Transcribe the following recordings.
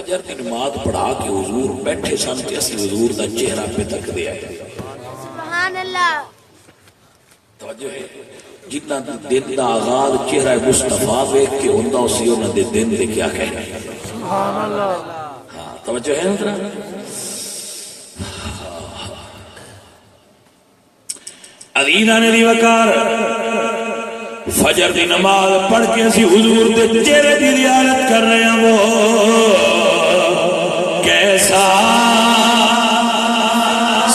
فجر کی نماز پڑھا کے حضور بیٹھے سن تے اسی حضور دا چہرہ پہ تک دے آئے. سبحان اللہ. توجہ ہے جتنا دن دا آغاز چہرہ مصطفیٰ ویکھ کے ہوندا اسی انہاں دے دن دے کیا کہنا. سبحان اللہ. ہاں توجہ ہے نا. عزیزاں نے دی وقار فجر دی نماز پڑھ کے اسی حضور دے چہرے دی زیارت کر رہے ہیں. وہ کیسا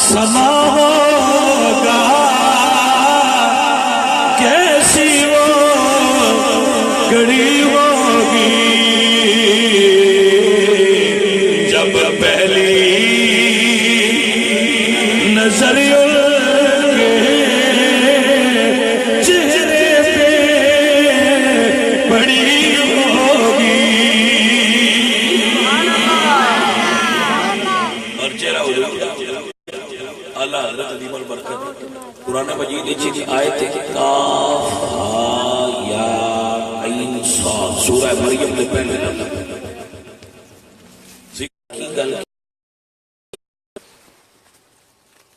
سما ہوگا کیسی وہ گھڑی ہوگی جب پہلی نظر قرآن مجید کی آیت ہے کاف ہا یا عین صاد سورہ مریم کے پہلے ذکر کی گل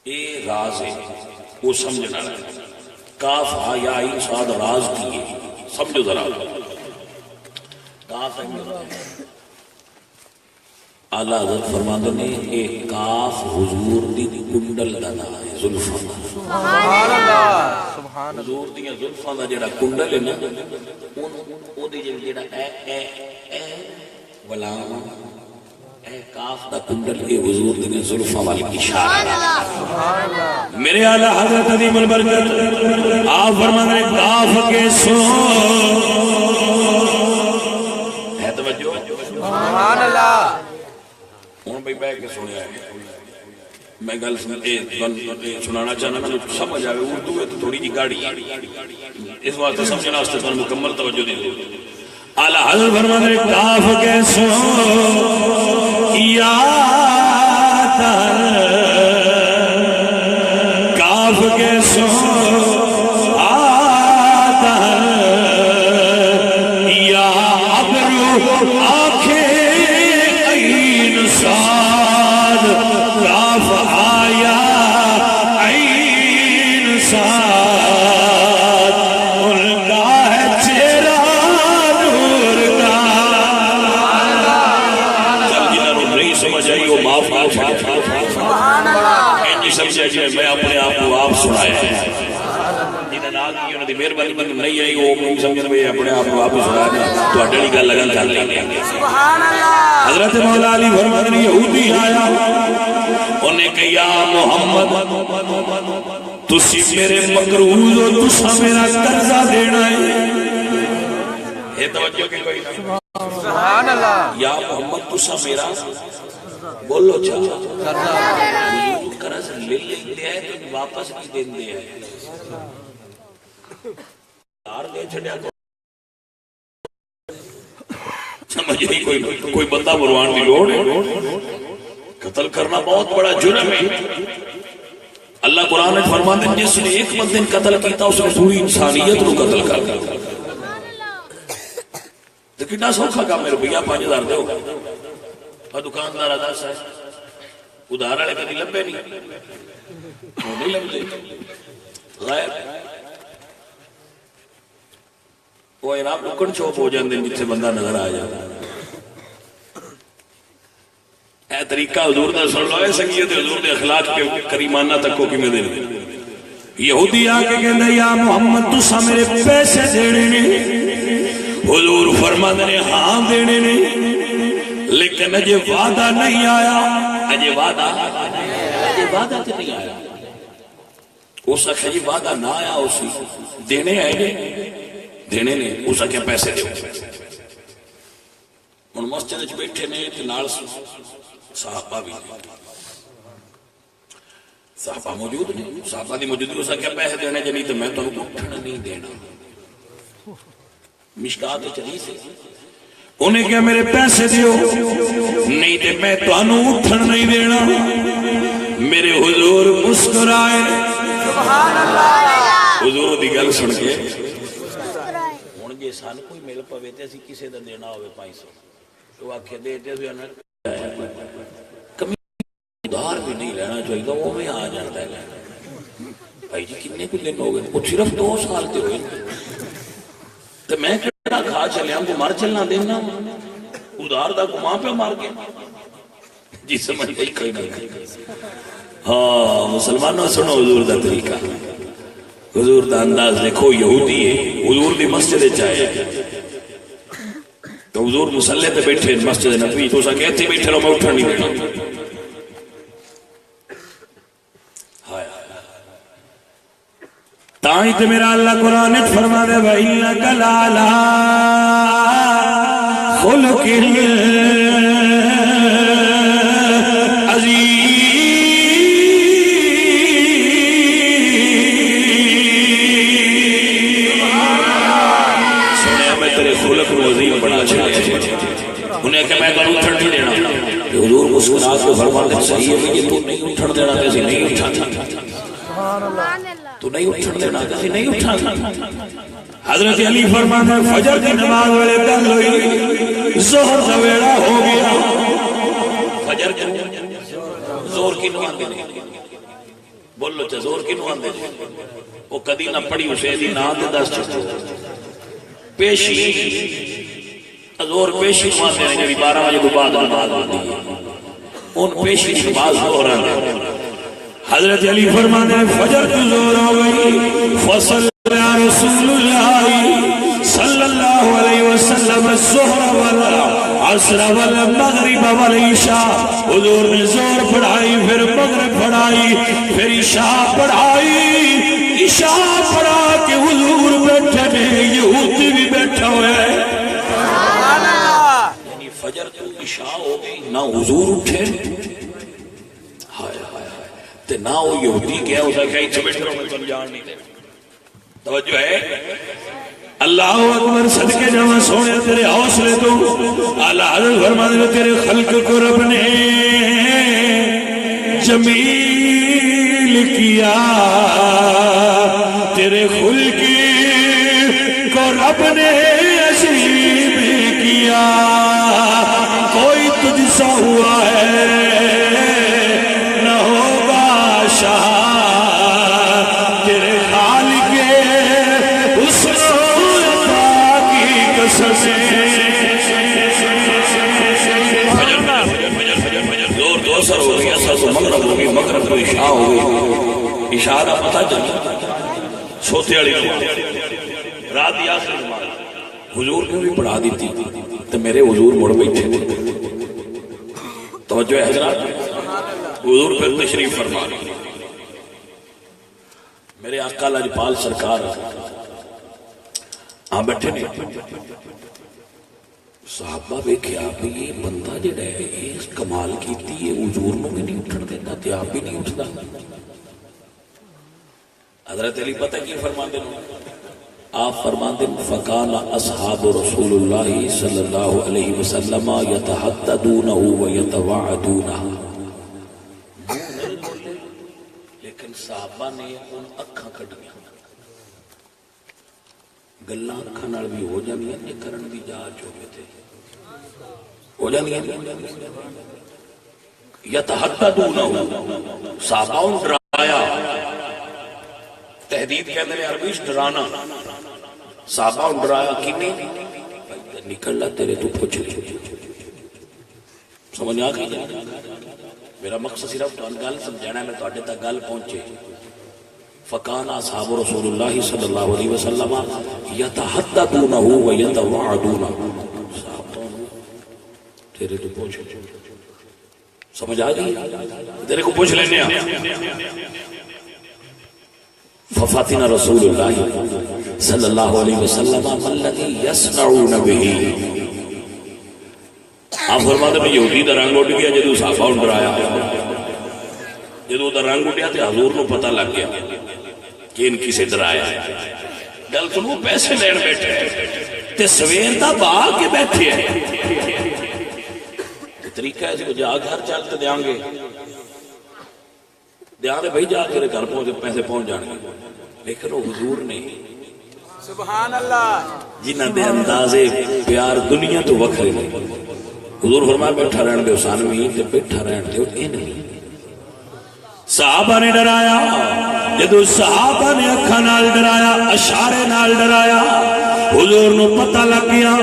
اے راز ہے وہ سمجھنا ہے. کاف ہا یا عین صاد راز کی ہے سمجھو ذرا. کاف اعلیٰ حضرت فرماندے نے ایک کاف حضور دی کنڈل دا نام ہے زلفاں. سبحان اللہ. سبحان حضور دی زلفاں دا جڑا کنڈل ہے نا او دی جڑا اے غلام اے کاف دا کنڈل اے حضور دی زلفاں وال اشارہ ہے. میرے اعلیٰ حضرت عظیم البرکت آپ فرماندے کاف کے سو ہے توجہ. سبحان اللہ. ہوں بھائی بہ کے سنیا میں گل سنانا چاہنا میں سمجھ آئے اردو ہے تو تھوڑی جی گاڑی اس واسطے سمجھنا اس سے مکمل توجہ دی ضرورت. اعلیٰ حضرت فرماتے ہیں کاف کے سو یا کاف کے سو یا ابرو آنکھیں صاد کاف آیا عین صاد ان کا ہے چہرہ نور کا. جب جنہوں نے نہیں سمجھ آئی وہ معاف کر انجی سمجھا جی میں اپنے آپ کو آپ سنایا ہے. جنہوں نے آگئی انہوں نے مہربانی بند نہیں آئی وہ سمجھنے میں اپنے آپ کو آپ ہی سنایا تو اڈلی گل لگن کر لیں گے. حضرت مولا علی فرماتے ہیں یہودی آیا انہیں کہ یا محمد تسی میرے مقروض ہو تسا میرا قرضہ دینا ہے. یہ توجہ کہ کوئی سبحان اللہ. یا محمد تسا میرا بولو چاہا قرض لے لے آئے تو واپس بھی دین دے آئے دار دے چھڑیا کو سمجھ نہیں کوئی بندہ مروان دی لوڑ ہے. قتل کرنا بہت بڑا جرم ہے. اللہ قرآن نے فرماتے ہیں جس نے ایک بندے قتل کیتا اس نے پوری انسانیت کو قتل کر دیا. تو کتنا سوکھا کام ہے روپیہ 5000 دے ہوگا اور دکاندار ادا ہے ادھار والے کبھی لبے نہیں لبے غائب وہ اناب اکڑ چوپ ہو جاندے جتھے بندہ نظر آ جاتا. اے طریقہ حضور دا سن لو اے سنگیت حضور دے اخلاق کے کریمانہ تک کو کی میں دے یہودی آ کے کہندا یا محمد تسا میرے پیسے دینے نے. حضور فرماندے نے ہاں دینے نے لیکن اجے وعدہ نہیں آیا. اجے وعدہ تے نہیں آیا. اس آخیا جی وعدہ نہ آیا اسی دینے آئے دینے نے اس آخیا پیسے دے. ہوں مسجد بیٹھے نے نال صحابہ بھی صحابہ موجود نے صحابہ دی موجودگی اس آخیا پیسے دینے جی نہیں تو میں تمہیں اٹھنا نہیں دینا. مشکات چلی سے انہیں کیا میرے پیسے دیو نہیں تے میں تانوں اٹھن نہیں دینا. میرے حضور مسکرائے سبحان اللہ. حضور دی گل سن کے ہن جے سان کوئی مل پوے تے اسی کسے دا دینا ہوے 500 تو آکھے دے تے کمی ادھار بھی نہیں لینا چاہیے، وہ میں آ جاتا ہے بھائی جی کتنے کچھ دن ہو گئے، وہ صرف 2 سال کے ہوئے تو میں کہنا کھا چلے ہم کو مر چلنا دینا ادھار دا کو وہاں پہ مار کے جی سمجھ گئی کوئی نہیں۔ ہاں مسلمانوں سنو حضور دا طریقہ، حضور دا انداز دیکھو، یہودی ہے حضور دی مسجد چاہے تو حضور مسلح پہ بیٹھے مسجد نبی تو سا کہتے بیٹھے رہو میں اٹھا نہیں دینا۔ تاہی تو میرا اللہ قرآن فرما دے وَإِنَّكَ لَعَلَىٰ خُلُقٍ عَظِيمٍ۔ سنیا میں تیرے خلق عظیم بڑا چلے انہیں کہ میں کروں اٹھن نہیں دینا کہ حضور مسکرات کو فرما دے صحیح ہے کہ تو نہیں اٹھن دینا کیسے نہیں اٹھاتا، تو نہیں اٹھن دینا کسی نہیں اٹھاتا۔ حضرت علی فرماتے ہیں فجر کی نماز ویلے پہل ہوئی، ظہر کا ویلا ہو گیا، فجر کی زور کی نو آندے بولو چا زور کی نو آندے وہ کدی نہ پڑی اسے دی نہ آندے 10 چکو پیشی زور پیشی نو آندے ہیں 12 بجے کو بعد نماز آندی ان پیشی نماز زور آندے۔ حضرت علی فرماتے ہیں فجر کی زور ہو گئی، فصل یا رسول اللہ صلی اللہ علیہ وسلم الظہر والعصر والمغرب والعشاء، حضور نے زور پڑھائی پھر مغرب پڑھائی پھر عشاء پڑھائی، عشاء پڑھا کے حضور بیٹھے ہیں، یہودی بھی بیٹھا ہوئے ہیں، یعنی فجر تو عشاء ہو گئی نہ حضور اٹھے تے نہ وہ یہودی کیا اسا کہ ایتھے بیٹھ رہا ہوں جان نہیں دے۔ توجہ ہے اللہ اکبر صدقے جاواں سونے تیرے حوصلے تو اعلیٰ حضرت فرماتے ہیں تیرے خلق کو رب نے جمیل کیا، تیرے خلق کو رب نے عظیم کیا، کوئی تجھ سا ہوا ہے تیرے خالق حسن و عطا کی قسم زور تو اثر ہو گئی، اثر تو مغرب ہو گئی، مغرب تو عشاء ہو گئی، عشاء کا پتہ چلا سوتے والی رات کی آخری نماز حضور نے بھی پڑھا دی تھی تو میرے حضور مڑ بیٹھے تھے۔ توجہ ہے حضرات، حضور پہ تشریف فرما میرے آقا لاجپال سرکار بیٹھے نے، صحابہ دیکھے آپ یہ بندہ جڑا ہے اس کمال کیتی ہے حضور نو بھی نہیں اٹھن دیتا تے آپ بھی نہیں اٹھتا۔ حضرت علی پتہ کی فرماندے ہیں، آپ فرماندے فکان اصحاب رسول اللہ صلی اللہ علیہ وسلم یتحدثون ویتوعدون، لیکن صحابہ نے ان اکھاں کھڑیاں گلاں اکھاں نال بھی ہو جاندیاں تے کرن دی جاچ ہوے تے ہو جاندیاں، یتحدثون صحابہ ڈرایا، تہدید کہتے ہیں عربی ڈرانا، صحابہ ڈرایا کنے نکل لا تیرے تو پوچھ لے، سمجھ آ گئی؟ میرا مقصد صرف تو گل سمجھانا ہے، میں تواڈے تک گل پہنچے۔ فکان اصحاب رسول اللہ صلی اللہ علیہ وسلم یتحدثون ویتوعدون، تیرے تو پوچھ، سمجھ آ گئی؟ تیرے کو پوچھ لینے ہیں۔ ففاتنا رسول اللہ صلی اللہ علیہ وسلم ما الذی یصنعون به، آپ فرماتے ہیں یہودی دا رنگ اٹھ گیا جدو صحابہ ڈرایا، جدو دا رنگ اٹھیا تے حضور نو پتہ لگ گیا کہ ان کسے ڈرایا ہے۔ گل سنو، پیسے لین بیٹھے تے سویر دا باغ کے بیٹھے ہیں، طریقہ ہے جو جا گھر چلتے دیاں گے، دیاں دے بھائی جا کے گھر پہنچے پیسے پہنچ جان گے، لیکن وہ حضور نے سبحان اللہ جنہ دے اندازے پیار دنیا تو وکھرے نہیں، حضور فرمایا بیٹھا رہن دے سانوی تے بیٹھا رہن دے اینوی صحابہ نے ڈرایا جدو صحابہ نے اکھا نال ڈرایا اشارے نال ڈرایا حضور نو پتہ لگ گیا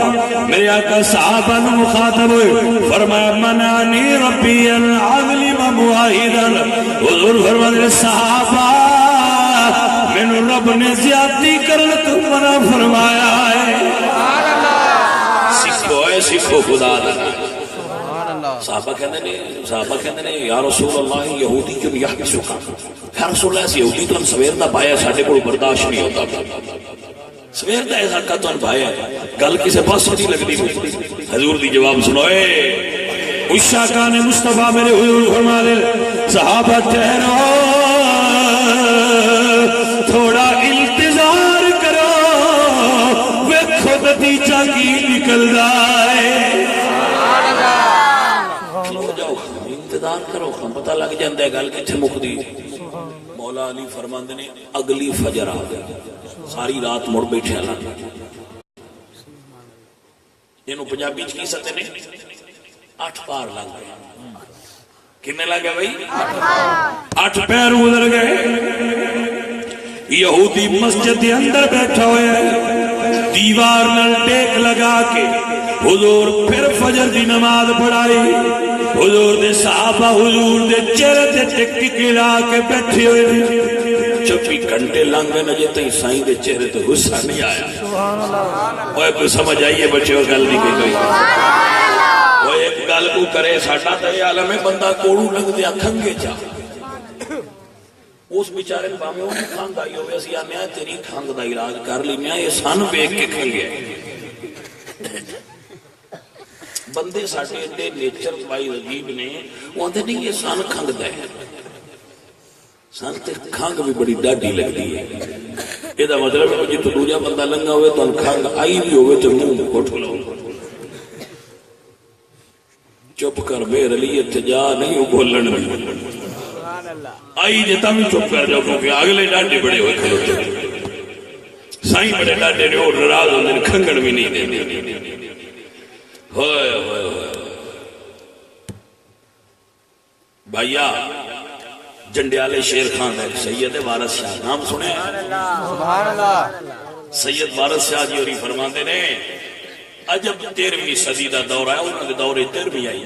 میرے آقا صحابہ نو مخاطب ہوئے فرمایا منعنی ربی العظلم معاہدا حضور فرمایا صحابہ میں رب نے زیادتی کرنے تو منع فرمایا ہے سکھو خدا دا صحابہ کہنے نے یا رسول اللہ یہودی کیوں یحبسو کا یا رسول اللہ یہودی تو ہم سویر دا بھایا ساڑھے کو برداشت نہیں ہوتا سویر دا ایسا کا تو ہم بھایا گل کسے پاس نہیں لگ دی حضور دی جواب سنوئے اشاہ کانے مصطفیٰ میرے حضور فرما دے صحابہ ٹھہرو تھوڑا التظار کرو وہ خود نتیجہ کی نکل جائے انتظار کرو پتہ لگ جاندہ ہے گل کتھے مکدی مولا علی فرماند نے اگلی فجر آ گئی ساری رات مڑ بیٹھے اللہ جنہوں پنجابی کی ستے نے 8 پار لگ گئے کنے لگ گئے بھائی 8 پیر گزر گئے یہودی مسجد کے اندر بیٹھا ہوئے ہیں دیوار نل ٹیک لگا کے حضور پھر فجر دی نماز پڑھائی حضور دے صحابہ حضور دے چہرے تے ٹکی کلا کے بیٹھے ہوئے 24 گھنٹے لنگے نہ جتے سائیں دے چہرے تے غصہ نہیں آیا وہ کوئی سمجھ آئیے بچے اور گل نہیں کوئی وہ ایک گل کو کرے ساڈا تے عالم بندہ کوڑو لنگ دیا کھنگے چا اس بیچارے پاویں وہ کھنگ آئی ہوئے اسی آنے آئے تیری کھنگ دا علاج کر لینا یہ سن بیک کے کھنگے بندے ساڑھے اندے نیچر بائی عجیب نے وہ اندھے نہیں یہ سن کھنگ دا ہے سن تے کھنگ بھی بڑی ڈاڈی لگ دی ہے یہ دا مطلب ہے جی تو دوجہ بندہ لنگا ہوئے تو کھنگ آئی بھی ہوئے تو منہ کو ٹھلو چپ کر بے رلی اتجا نہیں وہ بولن میں آئی جتا بھی چپ کر جاؤ کیونکہ اگلے ڈاڈے بڑے ہوئے کھلوتے سائیں بڑے ڈاڈے نے اور نراز ہونے کھنگڑ بھی نہیں دے ہوئے ہوئے ہوئے بھائیا جنڈیالے شیر خان ہے سید وارث شاہ نام سنے سبحان اللہ سید وارث شاہ جی ہوری فرماندے نے عجب 13ویں صدی دا دور آیا انہوں نے دور 13ویں آئی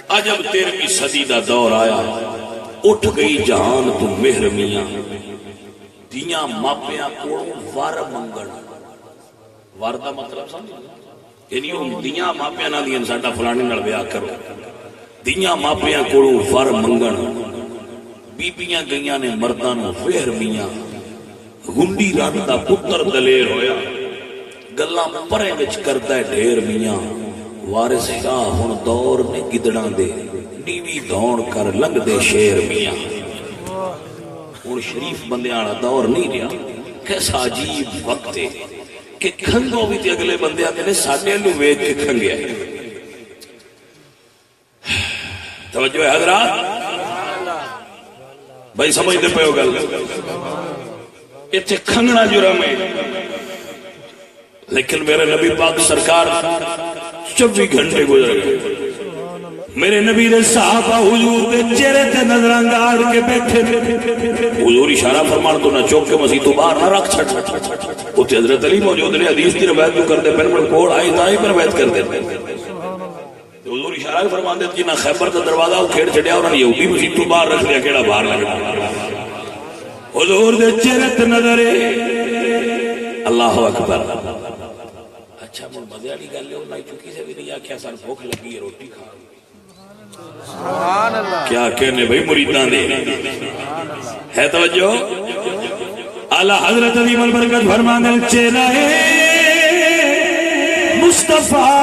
عجب 13ویں صدی دا دور آیا اٹھ گئی جہان تو مہر میاں دیاں ماپیاں کوڑوں وار منگن وار دا مطلب سمجھا یعنی وہ دیاں ماپیاں نہ دیاں ساڑھا فلانے نال بیاہ کرو دیاں ماپیاں کوڑوں وار منگن بیبیاں گئیاں نے مردانوں وہر میاں گنڈی رات دا پتر دلیر ہویا گلاں پرے وچ کرتا ہے ڈھیر میاں وارث شاہ ہن دور نے گدڑاں دے نیوی دون کر لنگ دے شیر میاں ہن شریف بندیاں والا دور نہیں رہا کیسا عجیب وقت ہے کہ کھنگو بھی تے اگلے بندیاں نے ساڈے نوں ویکھ کے کھنگیا توجہ ہے حضرات بھائی سمجھتے پہ ہو گل اتنے کھنگنا جرم ہے لیکن میرے نبی پاک سرکار 24 گھنٹے گزر گئے میرے نبی دے صحابہ حضور دے چہرے تے نظراں گاڑ کے بیٹھے حضور اشارہ فرمان تو نہ چوک کے مسیح تو باہر نہ رکھ چھٹ اتنے حضرت علی موجود نے حدیث کی روایت جو کرتے پہن پر کوڑ آئی تاہی پر روایت کرتے حضور اشارہ فرمان دے جنہ خیبر کا دروازہ وہ کھیڑ چھڑیا انہوں نے یہودی مسیح تو باہر رکھ لیا کیڑا باہر لگا حضور دے چہرے تے نظرے اللہ اکبر اچھا من مزے والی گل ہے انہاں چکی سے بھی نہیں آکھیا سن بھوک لگی ہے روٹی کھا سبحان اللہ کیا کہنے بھائی مریداں دے ہے توجہ اعلی حضرت عظیم البرکت فرمانے چہرہ مصطفیٰ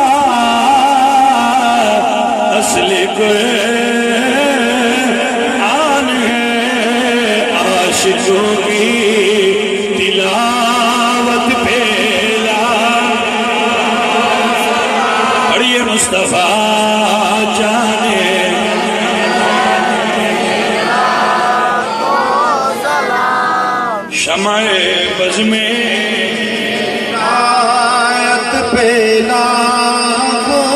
اصل قرآن ہے عاشقوں کی تلاوت پھیلا پڑھیے مصطفیٰ جانے شمع بز میں آیت پہ لاکھوں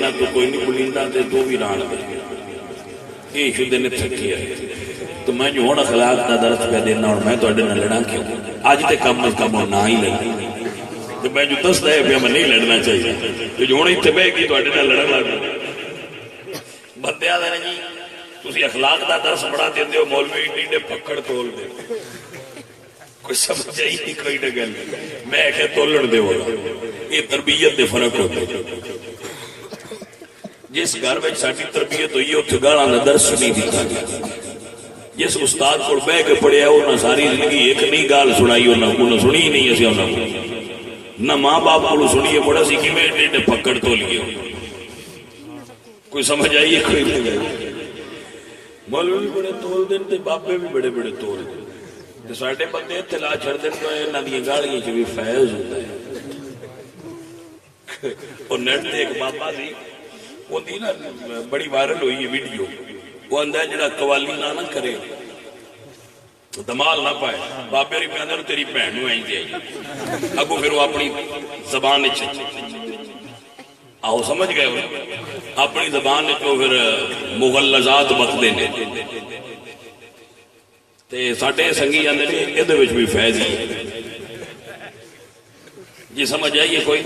نہ تو کوئی نہیں بولیندا تے تو بھی ران دے یہ شدے نے تھکی ہے تو میں جو ہوں اخلاق کا درس پہ دینا اور میں تھوڑے نہ لڑا کیوں اج تے کم از کم نہ ہی لڑنا تو میں جو دستا ہے پہ میں نہیں لڑنا چاہیے تو جو ہوں اتنے بہ گئی تھوڑے نہ لڑن لگ بندے آدھے جی تسی اخلاق کا درس بڑا دیندے ہو مولوی ایڈے پکڑ تول دے کوئی سمجھ ہی نہیں کوئی نہ گل میں کہ تولن دے ہوگا یہ تربیت دے فرق ہوتے جس گھر میں ساری تربیت ہوئی اتنے گالاں کا درس نہیں دیتا گیا جس استاد کو بہ کے پڑھیا انہیں ساری زندگی ایک نہیں گال سنائی انہیں سنی ہی نہیں اسی انہیں نہ ماں باپ کو سنیے بڑا سی کہ میں ایڈے پکڑ تو لیے کوئی سمجھ آئیے کوئی نہیں گئی مولوی بھی بڑے تول دین تے بابے بھی بڑے بڑے تول دین ساڈے بندے اتنے لا چھڑ دین تو انہاں دی گالیاں چ بھی فیض ہوتا ہے اور نیٹ تے ایک بابا سی وہ دی نا بڑی وائرل ہوئی ہے ویڈیو وہ اندر جڑا قوالی نہ کرے دمال نہ پائے بابے ری پہ تیری بہن نو این دے اگو پھر وہ اپنی زبان آؤ سمجھ گئے ہو اپنی زبان کو پھر مغلظات بکتے نے تے ساڈے سنگی آندے نے ایدے وچ بھی فیض ہی جی سمجھ آئیے کوئی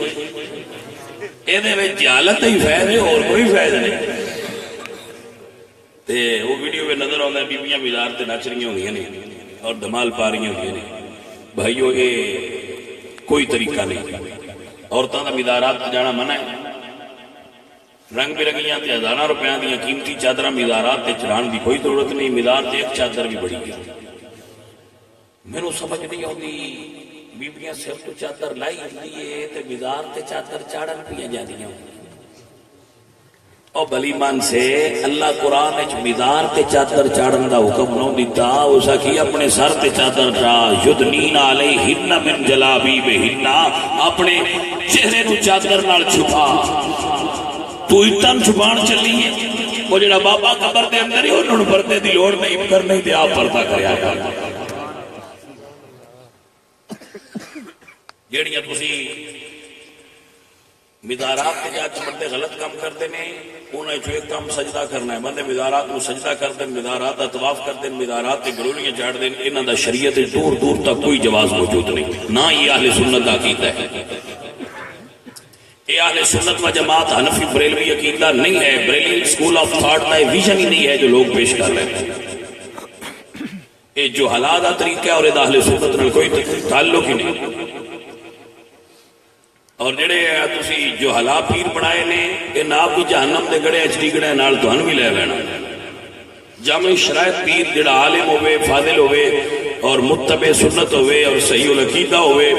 ایدے وچ جہالت ہی فیض ہے اور کوئی فیض نہیں تے وہ ویڈیو میں نظر آتا ہے بیبیاں مزار تے نچ رہی ہوندیاں نے اور دھمال پا رہی ہوندیاں نے بھائیو یہ کوئی طریقہ نہیں عورتوں کا مزارات جانا منع ہے رنگ برنگیاں تے ہزاراں روپیاں دیاں قیمتی چادراں مزارات تے چڑھان دی کوئی ضرورت نہیں مزار تے ایک چادر بھی بڑی ہے مینوں سمجھ نہیں آتی بیبیاں سر تو چادر لائی ہوندی ہے تے مزار تے چادر چاڑن پیا جاندیاں او بلی من سے اللہ قرآن اچ مزار تے چادر چاڑن دا حکم نہ دیتا اس کی اپنے سر تے چادر چا یدنین علیہن من جلابیبہن اپنے چہرے نو چادر نال چھپا تو اتن چھپان چلی ہے وہ جڑا بابا قبر دے اندر ہی انہوں نے پردے دی لوڑ نہیں کرنے دے آپ پردہ کریا گا جیڑیاں تسی مدارات کے جاچ بندے غلط کام کرتے ہیں انہیں جو ایک کام سجدہ کرنا ہے بندے مدارات کو سجدہ کر دیں مدارات کا طواف کر دیں مدارات کے گرولیاں چاڑ دیں انہوں دا شریعت دور دور تک کوئی جواز موجود نہیں نہ یہ اہل سنت کا عقیدہ ہے یہ اہل سنت و جماعت حنفی بریلوی عقیدہ نہیں ہے بریلوی اسکول آف تھاٹ کا ویژن ہی نہیں ہے جو لوگ پیش کر رہے ہیں یہ جو حالات طریقہ ہے اور یہ اہل سنت نال کوئی تعلق ہی نہیں اور جڑے تسی جو حلا پیر بنائے نے یہ ناب بھی جہنم دے گڑے اچھی گڑے نال تو بھی لے لینا جامع شرائط پیر جڑا عالم ہوئے فاضل ہوئے اور متبع سنت ہوئے اور صحیح العقیدہ ہوئے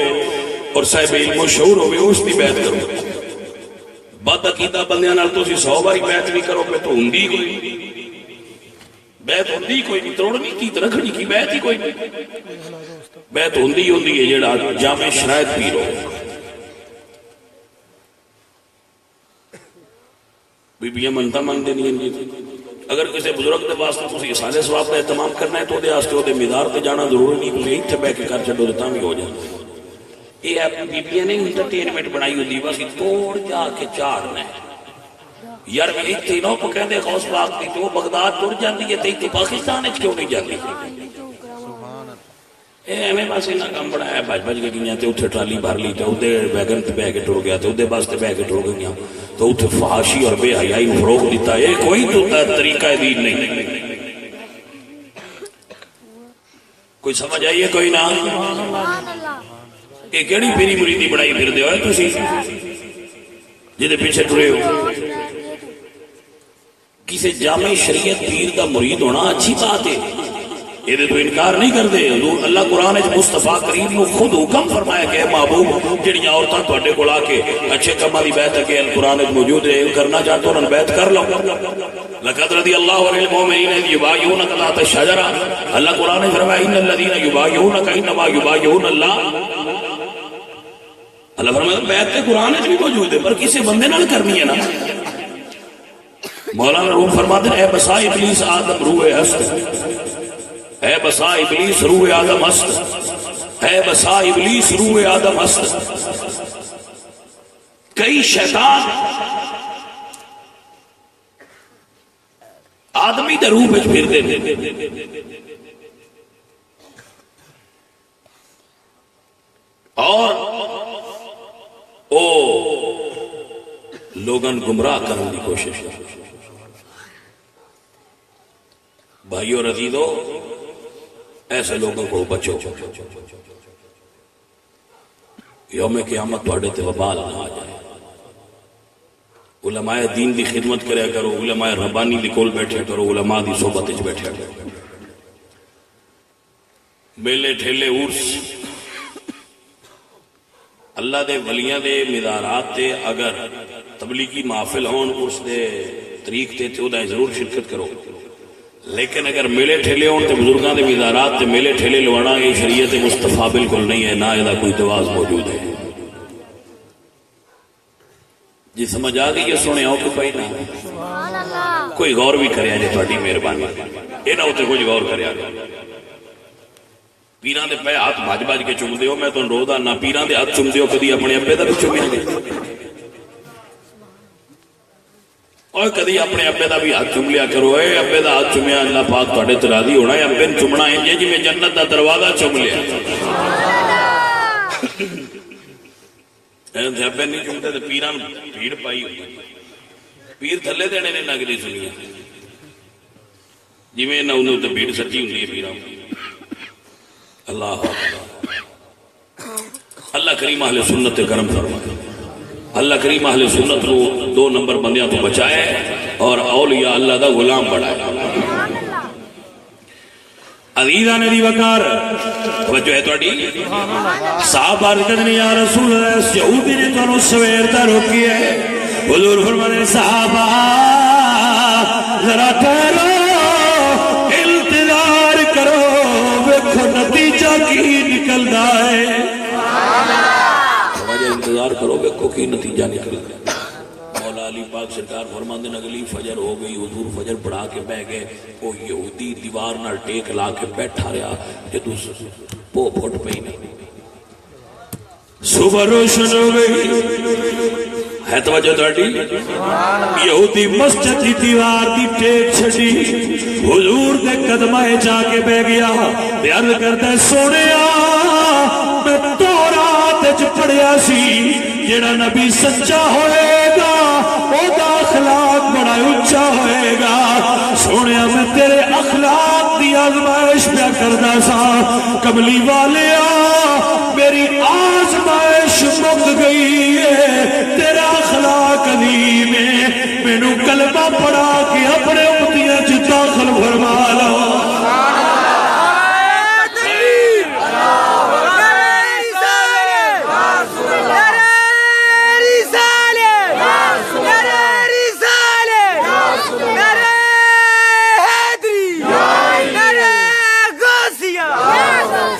اور صاحب علم و شعور ہوئے اس دی بیعت کرو بد عقیدہ بندیاں نال تسی 100 باری بیعت نہیں کرو پہ تو ہوندی کوئی بیعت ہوندی کوئی نہیں توڑنی کی رکھنی کی بیعت ہی کوئی نہیں بیعت ہوندی ہے جڑا جامع شرائط پیر ہو بیبیاں منتا من دینی اگر کسی بزرگ کے واسطے تسی سارے ثواب کا اہتمام کرنا ہے تو دے واسطے وہ مدار تے جانا ضروری نہیں تسی اتنے بہ کے کر چھڈو تے بھی ہو جائے یہ اپنی بیبیاں نے انٹرٹینمنٹ بنائی ہوتی بس توڑ جا کے چاڑنا ہے یار اتنے نو پکندے غوث پاک دی تو بغداد ٹر جاندی ہے تے پاکستان وچ کیوں نہیں جاندی ایویں بس انہاں کام بنایا بھج بھج کے گئیاں تے اوتھے ٹرالی بھر لی تے اودے ویگن تے بہ کے ٹر گیا تے اودے بس تے بہ کے ٹر گئیاں تو اوتھے فحاشی اور بے حیائی نوں فروغ دیتا ہے کوئی تو طریقہ دین نہیں کوئی سمجھ آئیے کوئی نہ یہ کیڑی پیری مریدی بنائی پھر دے ہوئے تسی جدے پیچھے ٹرے ہو کسی جامع شریعت پیر دا مرید ہونا اچھی بات ہے یہ تو انکار نہیں کرتے اللہ قرآن مصطفیٰ کریم نے خود حکم فرمایا کہ محبوب جڑیاں عورتاں تواڈے کول آ کے اچھے کماں دی بیعت اگے قرآن موجود ہے کرنا چاہتے ہو بیعت کر لو لقد رضی اللہ عن المؤمنین اذ یبایعونک تحت الشجرہ اللہ قرآن نے فرمایا ان الذین یبایعونک انما یبایعون اللہ اللہ فرمایا بیعت قرآن بھی موجود ہے پر کسی بندے نال کرنی ہے نا مولانا روم فرماتے ہیں اے بسا ابلیس آدم روح ہست اے بسا ابلیس روح آدم ہست اے بسا ابلیس روح آدم ہست کئی شیطان آدمی دے روح وچ پھردے نے اور او لوگن گمراہ کرنے کی کوشش کر. بھائیو اور عزیزو ایسے لوگوں کو بچو. یوم قیامت تواڈے تے وبال نہ آ جائے. علماء دین دی خدمت کریا کرو, علماء ربانی دی کول بیٹھیا کرو, علماء دی صحبت وچ بیٹھیا کرو. میلے ٹھیلے عرس اللہ دے ولیاں دے مزارات تے اگر تبلیغی محافل ہون اس دے طریق تے او دا ضرور شرکت کرو. لیکن اگر میلے ٹھیلے ہون تے بزرگاں دے مزارات تے میلے ٹھیلے لوانا یہ شریعت مصطفیٰ بالکل نہیں ہے, نہ ادا کوئی جواز موجود ہے. جی سمجھ آ گئی ہے سونے آؤ کہ بھائی نہ کوئی غور بھی کریا جی تہاڈی مہربانی یہ نہ ہوتے کچھ غور کریا پیران دے پہ ہاتھ بھج بھج کے چوم دیو. میں تمہیں رو دا نہ پیران دے ہاتھ چوم دیو کدی اپنے ابے دا بھی چومیا گے اور کدی اپنے ابے دا بھی ہاتھ چوم لیا کرو. اے ابے دا ہاتھ چومیا اللہ پاک تہاڈے تے راضی ہونا ہے. ابے نے چومنا ہے جی میں جنت دا دروازہ چوم لیا. ابے نہیں چومتے تو پیران بھیڑ پائی ہوئی. پیر تھلے دینے نے نگری سنی جی میں انہوں تے بھیڑ سچی ہوندی ہے پیران. اللہ اللہ کریم اہل سنت کرم فرمائے. اللہ کریم اہل سنت نو 2 نمبر بندیاں تو بچائے اور اولیاء اللہ دا غلام بنائے. عزیزاں نے دی وقار توجہ ہے تہاڈی. صحابہ کہندے نے یا رسول اللہ یہودی نے تانوں سویر دا روکی ہے. حضور فرماتے ہیں صحابہ ذرا ٹھہرو انتظار کرو ویکھو نتیجہ کی نکلدا ہے. تھوڑا جا انتظار کرو ویکھو کی نتیجہ نکلدا ہے. مولا علی پاک سرکار فرماندے نے اگلی فجر ہو گئی حضور فجر پڑھا کے بہ گئے. وہ یہودی دیوار نال ٹیک لا کے بیٹھا رہا جدوں پو پھٹ پئی نہیں صبح روشن ہو گئی ہے. توجہ تہاڈی. یہودی مسجد دی دیوار دی ٹیک چھڈی حضور دے قدماں جا کے بہ گیا. عرض کردا ہے سونیا میں تورات وچ پڑھیا سی جڑا نبی سچا ہوئے گا او دا اخلاق بڑا اونچا ہوئے گا. سونیا میں تیرے اخلاق دی آزمائش پیا کردا سا. کملی والیا میری آزمائش مک گئی ہے. تیرا اخلاق عظیم ہے. مینوں کلمہ پڑھا کے اپنے امتیاں چ داخل فرما لو.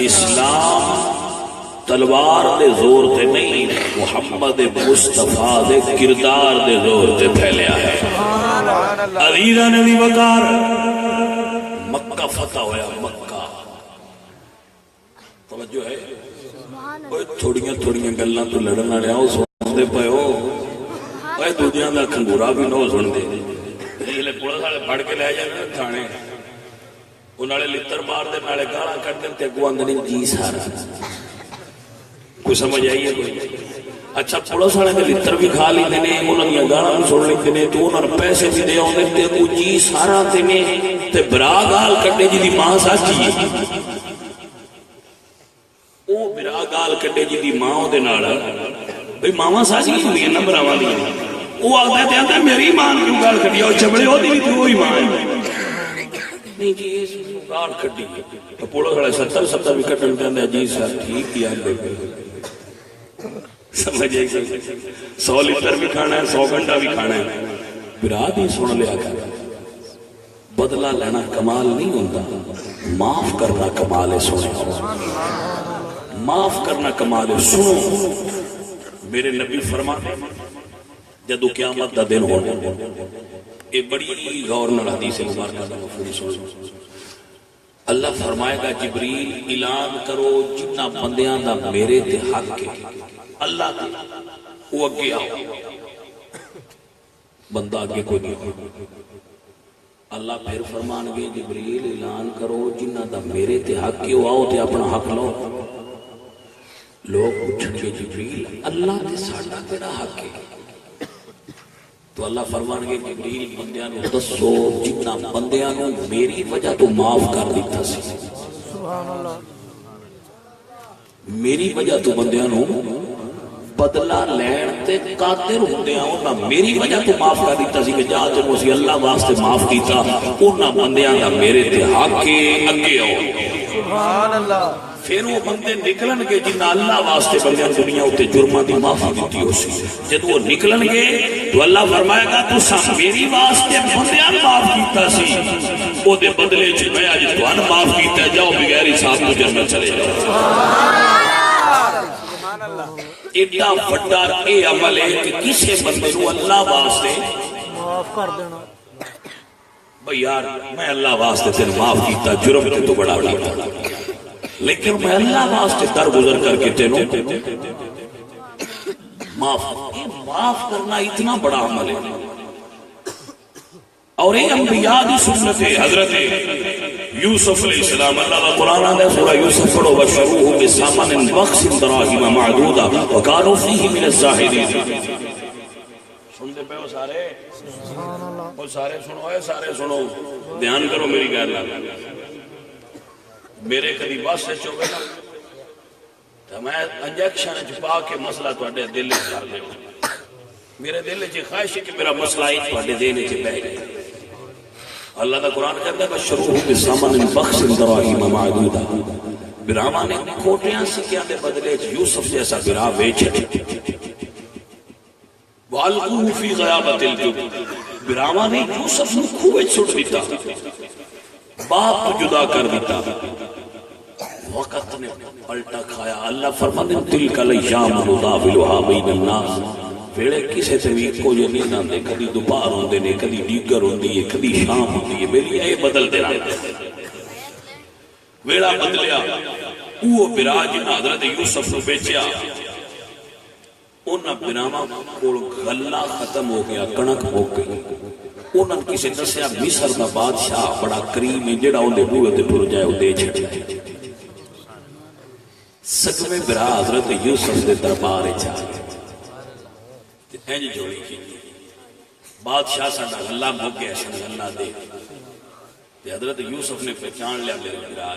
اسلام تلوار دے زور تے نہیں محمد مصطفیٰ دے کردار دے زور تے پھیلیا ہے. عزیزاں نے دی وقار مکہ فتح ہویا. مکہ توجہ ہے تھوڑیاں تھوڑیاں گلاں تو لڑن والے او سنتے پئے ہو. اے دوجیاں دا کھنگورا بھی نہ سنتے. جلے پولیس والے پھڑ کے لے جاندے تھانے انہوں لتر مار دے نالے گالاں کٹ دے تے اگوں آندے جی سارا کوئی سمجھ آئی ہے کوئی. اچھا پولیس والے دے لتر بھی کھا لیندے نے انہاں دی گالاں بھی سن لیندے نے تے انہاں نوں پیسے بھی دے اوندے تے اگوں جی سارا تے نے تے برا گال کڈے جی دی ماں سچی ہے. او برا گال کڈے جی دی ماں او دے نال بھئی ماواں سچ کی ہوندیاں نہ براواں دی. او آکھدا تے آندا میری ماں کیوں گال کڈی او چبڑے او دی بھی تے وہی ماں ہے. نہیں جی اس گال کڈی تو پولیس والے 70 بھی کٹن کہندے جی سر ٹھیک ہی آندے سمجھ آئی. 100 لیٹر بھی کھانا ہے 100 گھنٹہ بھی کھانا ہے. برا بھی سن لیا کر بدلہ لینا کمال نہیں ہوتا. معاف کرنا کمال ہے. سونے معاف کرنا کمال ہے. سنو میرے نبی فرماتے جدو قیامت دا دن ہونا یہ بڑی غور نال حدیث مبارکہ دا مفہوم سن. اللہ فرمائے گا جبریل اعلان کرو جتنا بندیاں دا میرے تے حق ہے اللہ دا وہ اگے آؤ. بندہ اگے کوئی نہیں. اللہ پھر فرمان گے جبریل اعلان کرو جنہ دا میرے تے حق کیوں آؤ تے اپنا حق لو. لوگ پوچھیں گے جبریل اللہ تے ساڈا کیڑا حق ہے؟ تو اللہ فرمان گے جبریل بندیاں نو دسو جنہ بندیاں نو میری وجہ تو معاف کر دیتا سی. سبحان اللہ. میری وجہ تو بندیاں نو بدلہ لین تے قادر ہوندے ہیں انہاں میری وجہ تو معاف کر دیتا سی کہ جا تینوں اسی اللہ واسطے معاف کیتا انہاں بندیاں دا میرے تے حق کے اگے آؤ. سبحان اللہ. پھر وہ بندے نکلن گے جنہ اللہ واسطے بندیاں دنیا تے جرماں دی معافی دیتی ہو سی. جب وہ نکلن گے تو اللہ فرمائے گا تساں میری واسطے بندیاں معاف کیتا سی او دے بدلے چ میں اج تہاڈا معاف کیتا جاؤ بغیر حساب تو جنت چلے جاؤ. سبحان اللہ. ایڈا بڑا اے عمل ہے کہ کسی بندے کو اللہ واسطے معاف کر دینا. بھئی یار میں اللہ واسطے تیرے معاف کیتا جرم تے تو بڑا کیتا لیکن میں اللہ واسطے درگزر کر کے تینوں معاف کرنا اتنا بڑا عمل ہے. اور یہ انبیاء کی سنت ہے. حضرت یوسف علیہ السلام اللہ کا قرآن ہے سورہ یوسف پڑھو وشروہ بثمن بخس دراہم معدودہ وکانوا فیہ من الزاہدین. سنتے پہ ہو سارے؟ وہ سارے سنو اے سارے سنو دھیان کرو میری گل. میرے کدی بس چوبے نا تو میں انجیکشن پا کے مسئلہ تواڈے دل وچ کر دیواں. میرے دل وچ خواہش ہے کہ میرا مسئلہ ہی تواڈے دل وچ بہ جائے. اللہ کا قرآن کہتا ہے بشروہ بثمن بخس دراہم معدودہ. براہما نے کھوٹیاں سکیاں دے بدلے یوسف جیسا براہ بیچے وَأَلْقُوهُ فِي غَيَابَتِ الْجُبِّ. براہما نے یوسف نو کھوہ وچ سٹ دیتا باپ کو جدا کر دیتا. وقت نے پلٹا کھایا. اللہ فرماتے ہیں تِلْكَ الْأَيَّامُ نُدَاوِلُهَا بَيْنَ النَّاسِ. ویڑے کسے تے بھی کو جو نہیں آندے کدی دوپہر ہوندے نے کدی دیگر ہوندی ہے کدی شام ہوندی ہے. میری اے بدلتے رہتے ویڑا بدلیا. وہ برا جنہ حضرت یوسف کو بیچیا انہاں بناما کول غلہ ختم ہو گیا کنک ہو گئی. انہاں کسی دسیا مصر دا بادشاہ بڑا کریم ہے جڑا اون دے بوئے تے ٹر جائے او دے چھڑے. سکویں برا حضرت یوسف دے دربار وچ آ گئے. اینج جوڑی کی بادشاہ ساڈا غلہ مک گیا سن غلہ دے. تے حضرت یوسف نے پہچان لیا میرے برا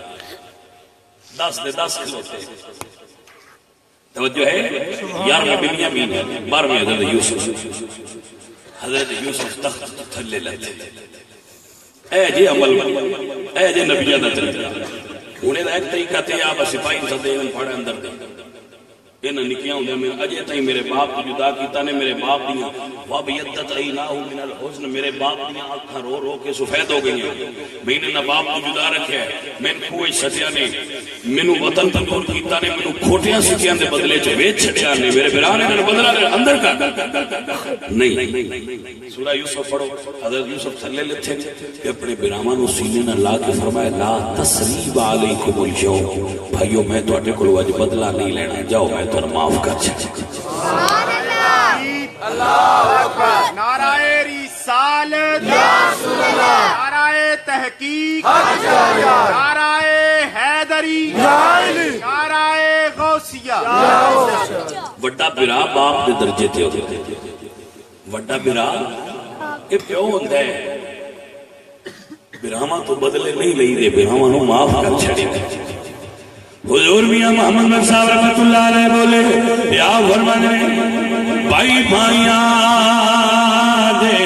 10 دے 10 کھلوتے. توجہ ہے 11 بنیامین ہے 12 حضرت یوسف. حضرت یوسف تخت تھلے لتے اے جی عمل اے جی نبیہ دا طریقہ. انہیں دا ایک طریقہ تے آپ سپاہی سدے پڑے اندر دے انہاں نکیاں ہوندے میں اجے تائیں میرے باپ کو جدا کیتا نے میرے باپ دیاں وابیضت عیناہ من الحزن. میرے باپ دیاں آنکھاں رو رو کے سفید ہو گئی ہیں. میں نے نہ باپ کو جدا رکھیا ہے. میں کھوئے سٹیا نے مینوں وطن تو دور کیتا نے مینوں کھوٹیاں سکیاں دے بدلے چ ویچ چھڈیا نے. میرے بھرا نے بدلا اندر کر نہیں. سورہ یوسف پڑھو. حضرت یوسف تھلے لتھے کہ اپنے براہما نو سینے نہ لا کے فرمایا لا تثریب علیکم اليوم. بھائیو میں تواڈے کولوں اج بدلہ نہیں لینا. جاؤ میں تو معاف کر چھڈ. اللہ اکبر. نعرہ رسالت یا رسول اللہ. نعرہ تحقیق نعرہ حیدری نعرہ غوثیہ. وڈا برا باپ دے درجے تے ہوندے. وڈا برا اے پیو ہوندا ہے. براہما تو بدلے نہیں لئی دے براہما نو معاف کر چھڈی. حضور میاں محمد بن صاحب رحمت اللہ علیہ بولے یا فرمانے بھائی بھائیاں دے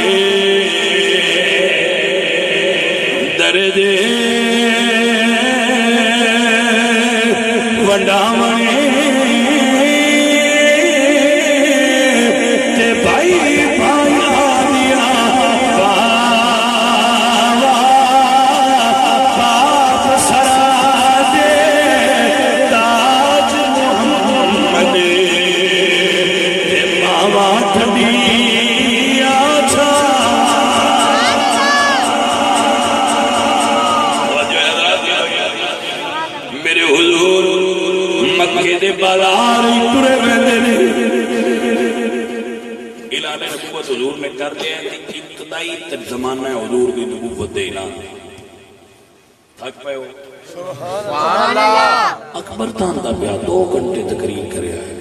درجے وڈا منے تے بھائی بھائیاں دیا باپ سرا دے تاج محمد تے ماما ٹھنڈی آچھا. میرے حضور مکے دے بازار ٹرے ویندے نے. اعلان نبوت حضور نے کر لیا کہ کہندا ہی زمانہ حضور دی نبوت دے اعلان تھک پئے ہو سبحان اللہ اکبر تاندا پیا 2 گھنٹے تقریر کریا ہے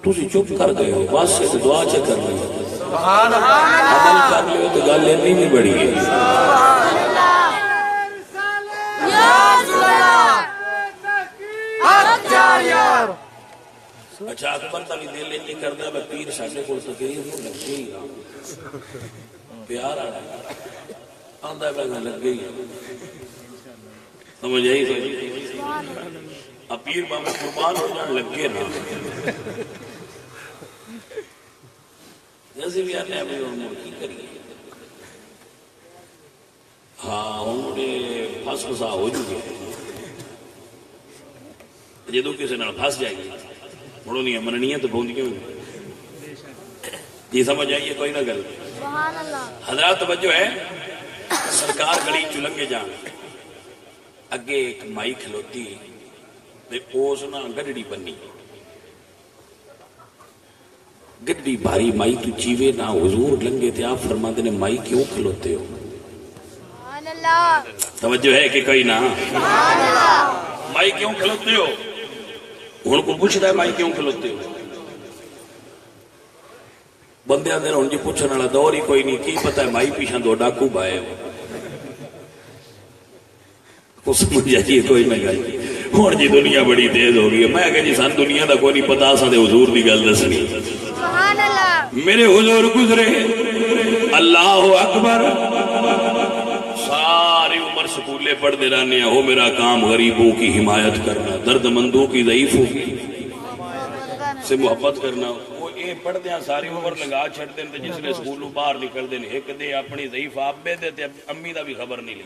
تسی چپ کر گئے ہو بس سے دعا چ کر رہے ہو سبحان اللہ عمل کر لے تو گل اتنی نہیں بڑی ہے اچھا اکبر تک دل نہیں کرتا میں پیر ساڈے کول تقریر نوں لگے ہی نہ پیار آندا ہے میں لگے ہی سمجھ آئی پیر بابا قربان ہو جان لگے نا جیسے بھی آنے ابھی انہوں کی کریے ہاں انہوں نے پھنس پھسا ہو چکے جدو کسی نال پھنس جائے گی مڑو نہیں مننی ہے تو بوندیاں جی سمجھ آئیے کوئی نہ گل حضرات توجہ ہے سرکار گلی چلنگے جان اگے ایک مائی کھلوتی اس نہ گڈڑی بنی گڈی بھاری مائی تو چیوے نہ حضور لنگے تھے آپ فرماتے نے مائی کیوں کھلوتے ہو توجہ ہے کہ کوئی نہ مائی کیوں کھلوتے ہو ہن کو پوچھتا ہے مائی کیوں کھلوتے ہو بندے آدھے ہن جی پوچھنے والا دور ہی کوئی نہیں کی پتہ ہے مائی پیچھے 2 ڈاکو بائے ہو کو سمجھ آئیے کوئی نہ گل ہن جی دنیا بڑی تیز ہو گئی ہے میں کہ جی سان دنیا دا کوئی نہیں پتا سان دے حضور دی گل دسنی میرے حضور گزرے اللہ اکبر ساری عمر سکولے پڑھتے رہنے ہو میرا کام غریبوں کی حمایت کرنا درد مندوں کی ضعیفوں کی سے محبت کرنا وہ یہ پڑھتے ہیں ساری عمر لگا چھڑتے ہیں جس نے سکولوں باہر نکلتے ہیں ایک دے اپنی ضعیف آبے دے امی دا بھی خبر نہیں لی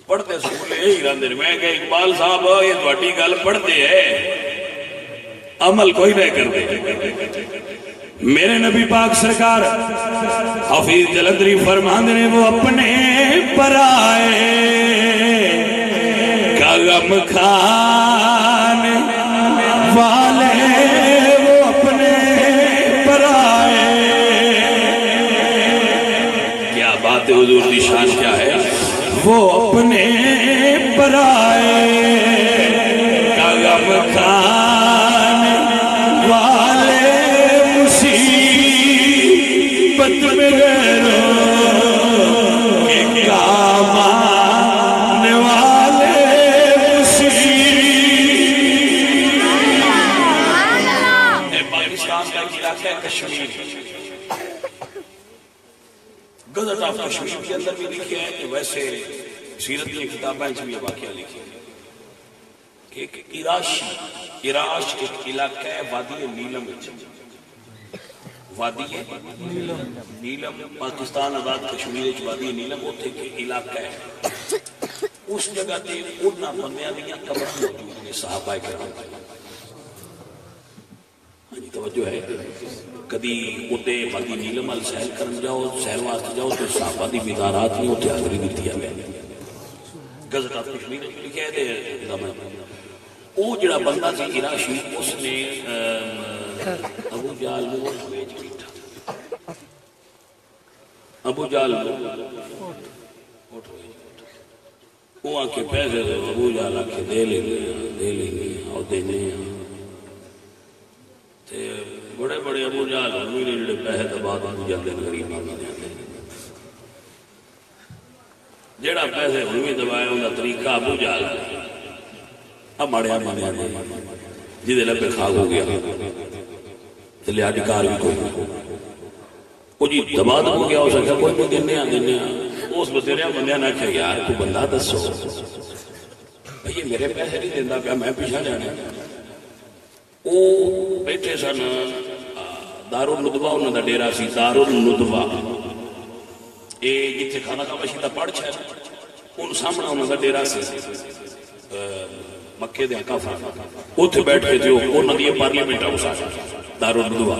پڑھتے سکولے یہی رہتے ہیں میں کہ اقبال صاحب یہ تھوڑی گل پڑھتے ہیں عمل کوئی نہیں کرتے میرے نبی پاک سرکار حفیظ جلندری فرماندے نے وہ اپنے پرائے کا غم کھانے والے وہ اپنے پرائے کیا بات ہے حضور دی شان کیا ہے وہ اپنے پرائے کا غم کھانے والے میں کام آنے والے پاکستان کا علاقہ ہے کشمیر گزٹ آف کشمیر کے اندر بھی لکھے ہیں کہ ویسے سیرت کی کتابیں بھی واقعہ لکھے ہیں کہ عراش ایک علاقہ ہے وادی نیلم وادی نیلم پاکستان آزاد کشمیر وادی نیلم اتنے کے علاقہ ہے اس جگہ تے انہاں بندیاں دیاں قبراں موجود نے صحابہ کرام ہاں جی توجہ ہے کدی اوتے وادی نیلم ال سیر کرن جاؤ سیر واسطے جاؤ تو صحابہ دی مزارات نہیں اوتے حاضری دتی ہے گزٹ آف کشمیر لکھیا ہے تے او جڑا بندہ سی عراشی اس نے ابو جہل نو ابو جہل وہ آ کے پیسے دے ابو جہل آ کے دے لیں گے اور دینے بڑے بڑے ابو جہل ہوئے جڑے پیسے تو بعد ابو جاتے ہیں غریب جڑا پیسے ہوئے دبائے ان کا طریقہ ابو جہل اب ماڑیا مانیا جہد لبے خاک ہو گیا چلے ادھکار بھی کوئی وہ جی دبا ہو گیا ہو سکتا کوئی کوئی دینے اس بتیرے بندے نے آخیا یار تو بندہ دسو بھائی میرے پیسے نہیں دینا پیا میں پیچھا جانا وہ بیٹھے سن دارالندوا انہوں کا ڈیرا سی دارالندوا یہ جتنے کھانا کا مشین کا پڑھ ہے ان سامنے انہوں کا ڈیرا سی مکے دے کافر اتنے بیٹھ کے جو انہوں نے پارلیمنٹ ہاؤس آ دارالندوا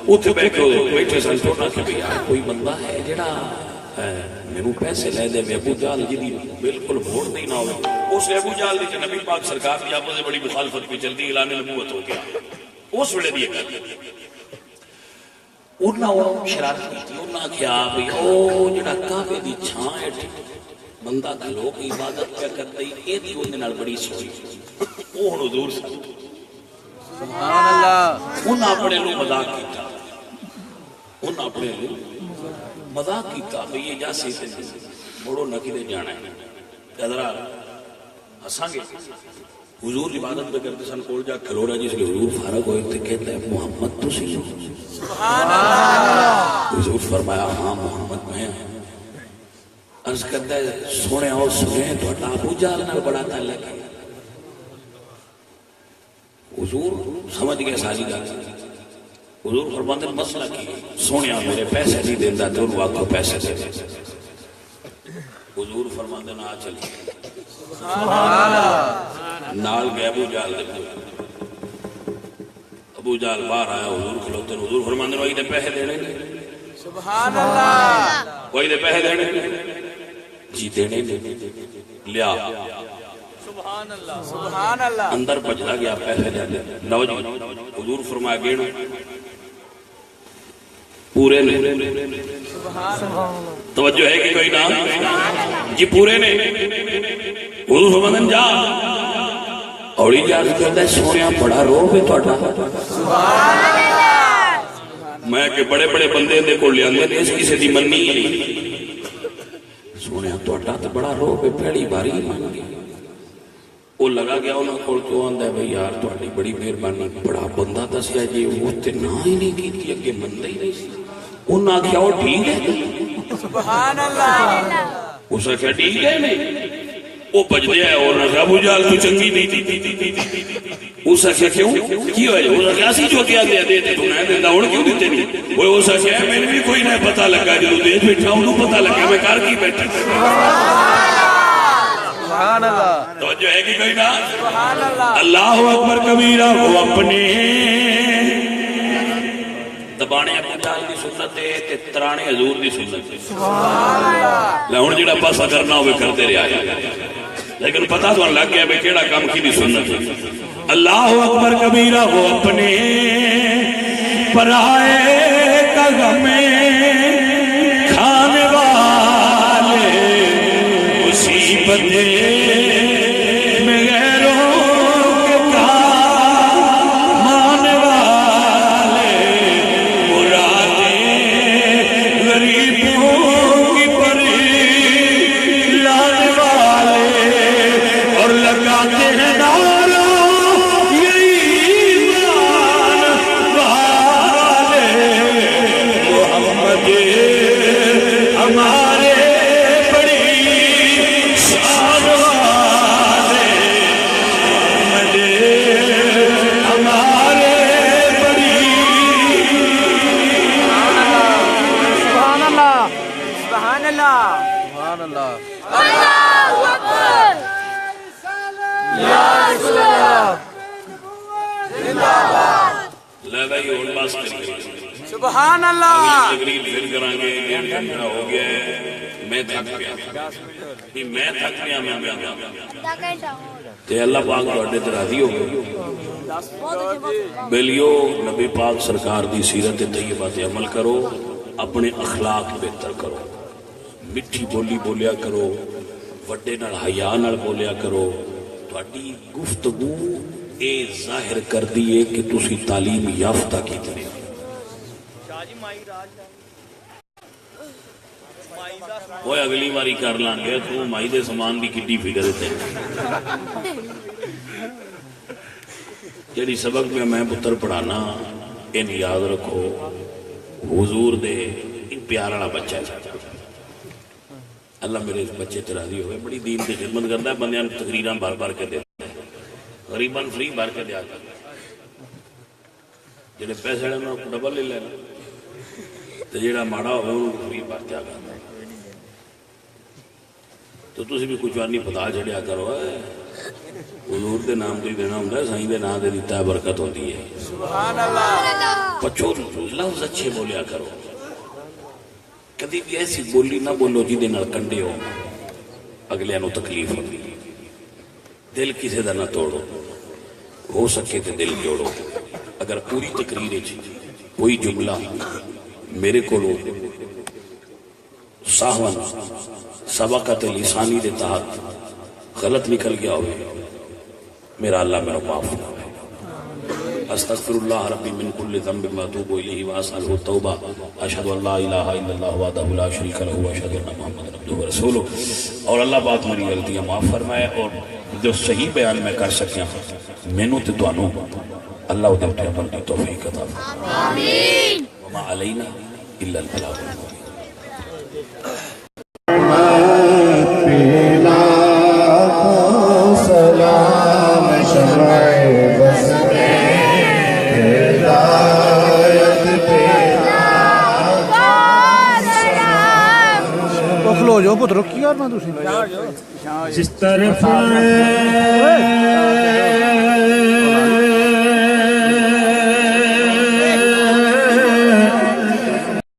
اتنے بیٹھے سن تو کہ یار کوئی بندہ ہے جڑا میرے پیسے لے دے ابو جہل جی بالکل ووٹ نہیں نہ ہو اس ابو جہل دی نبی پاک سرکار کی آپس بڑی مخالفت پہ چلتی اعلان نبوت ہو گیا اس ویلے دی گل انہاں شرارت کی انہاں کیا بھی او جڑا کعبے دی چھاں ہیٹھ بندہ کھلو کے عبادت پہ کرتا ہی اے دی اندے نال بڑی سوئی او ہن حضور سبحان اللہ انہاں اپنے لوگ مذاق کیتا انہاں اپنے لوگ مذاق کیتا بھئی یہ جاسی تے بڑو نکی دے جانا ہے قدرہ ہساں گے حضور عبادت پہ کرتے سن کول جا کھلو رہا جس لئے حضور فارغ ہوئے تھے کہتا ہے محمد تو سی سبحان اللہ حضور فرمایا ہاں محمد میں عرض کرتا ہے سونے اور سنے تو ابو جہل نال بڑا تعلق ہے حضور سمجھ گئے ساری گل حضور فرماتے ہیں مسئلہ کی سونے میرے پیسے نہیں دیندا تو انہوں آکھو پیسے دے حضور فرماتے ہیں آ چلی نال گئے ابو جہل دے ابو جہل باہر آیا حضور کھلوتے ہیں حضور فرماتے ہیں وہی دے پیسے دینے سبحان اللہ وہی دے پیسے دینے جی دینے لیا سبحان اللہ سبحان اللہ اندر بجلا گیا پیسے دینے لو جی حضور فرمایا گیڑ پورے نے توجہ ہے کہ کوئی نام جی پورے نے حضور فرماتے ہیں جا اوڑی جا کرتا ہے سونیا بڑا روح ہے توڑا میں کہ بڑے بڑے بندے دے کو لے آندے نے اس کسی دی مننی نہیں سونیا توڑا تو بڑا روح ہے پھیڑی باری مان گئی وہ لگا گیا انہوں کھول کیوں آندہ ہے بھئی یار توڑی بڑی مہربانی بڑا بندہ دسیا جی وہ تے نہ ہی نہیں کی تھی اگے مندہ ہی نہیں سی انہوں نے کیا وہ ٹھیک ہے سبحان اللہ اسے کیا ٹھیک ہے نہیں وہ بج دیا ہے اور نہ ابو جہل تو چنگی نہیں تھی اسے کیا کیوں کیوں ہے اسے کیا سی جو کیا دیا دیتے تو نہ دیتا ہوں کیوں دیتے نہیں وہ اسے کیا میں نے بھی کوئی نہ پتہ لگا جو دیکھ بیٹھا انہوں پتہ لگا میں کار کی بیٹھا سبحان اللہ توجہ ہے کہ کوئی نہ سبحان اللہ اللہ اکبر کبیرہ وہ اپنے دبانے ابو جہل دی سنت ہے تے ترانے حضور دی سنت ہے سبحان اللہ لے ہن جڑا پاسا کرنا ہوئے کرتے رہا لیکن پتہ تو لگ گیا بے کیڑا کام کی دی سنت ہے اللہ اکبر کبیرہ وہ اپنے پرائے کا غم کھانے والے مصیبت میں غیروں کے کام آنے والے مرادیں غریبوں کی پری لانے والے اور لگاتے ہیں نعرہ یہ ایمان والے محمد ہمارے بڑی شان والے محمد ہمارے بڑی سبحان اللہ سبحان اللہ سبحان اللہ اللہ اکبر یا رسول اللہ زندہ باد لے بھائی اور باس کریے سبحان اللہ تقریر پھر کرانگے ڈیڑھ گھنٹہ ہو گیا ہے میں تھک گیا میں تھک گیا میں گیا دا گھنٹہ ہو گیا تے اللہ پاک توڑے تے راضی ہو گئے بہت اچھا بیلیو نبی پاک سرکار دی سیرت طیبہ تے عمل کرو اپنے اخلاق بہتر کرو مٹھی بولی بولیا کرو وڈے نال حیا نال بولیا کرو تہاڈی گفتگو اے ظاہر کر دیے کہ تسی تعلیم یافتہ کیتے وہ اگلی باری کر لیں گے تو مائی دے سامان دی کڈی فکر دیتے جڑی سبق میں پتر پڑھانا ان یاد رکھو حضور دے پیار والا بچہ ہے اللہ میرے اس بچے تے راضی ہوئے بڑی دین کی خدمت کرتا ہے بندیاں تقریراں بار بار کے دیتا ہے غریباں فری بار کے دیا کرتا جڑے پیسے انہوں کو ڈبل لے لینا تو جڑا ماڑا ہوئے انہوں کو فری بار دیا کرتا تو تسی بھی کچھ وار نہیں پتا چڑھیا کرو حضور دے نام تو ہی دینا ہوں سائیں دے نام دے دیتا ہے برکت ہوتی ہے سبحان اللہ بچوں لفظ اچھے بولیا کرو کدی بھی ایسی بولی نہ بولو جی دے نال کنڈے ہو اگلے نو تکلیف ہوتی دل کسے دا نہ توڑو ہو سکے تے دل جوڑو اگر پوری تقریر کوئی جملہ میرے کو ساہون سبقت لسانی دے تحت غلط نکل گیا ہوئے میرا اللہ میرا معاف کرے استغفر اللہ ربی من کل ذنب واتوب الیہ واسألہ التوبہ اشہد ان لا الہ الا اللہ وحدہ لا شریک لہ واشہد ان محمد عبدہ ورسولہ. اور اللہ پاک میری غلطیاں معاف فرمائے اور جو صحیح بیان میں کر سکیا مینوں تے تانوں اللہ دے تے عمل دی توفیق عطا فرمائے. آمین. وما علینا الا البلاغ المبین. کھلو جو پتر کی یار میں تسی جس طرف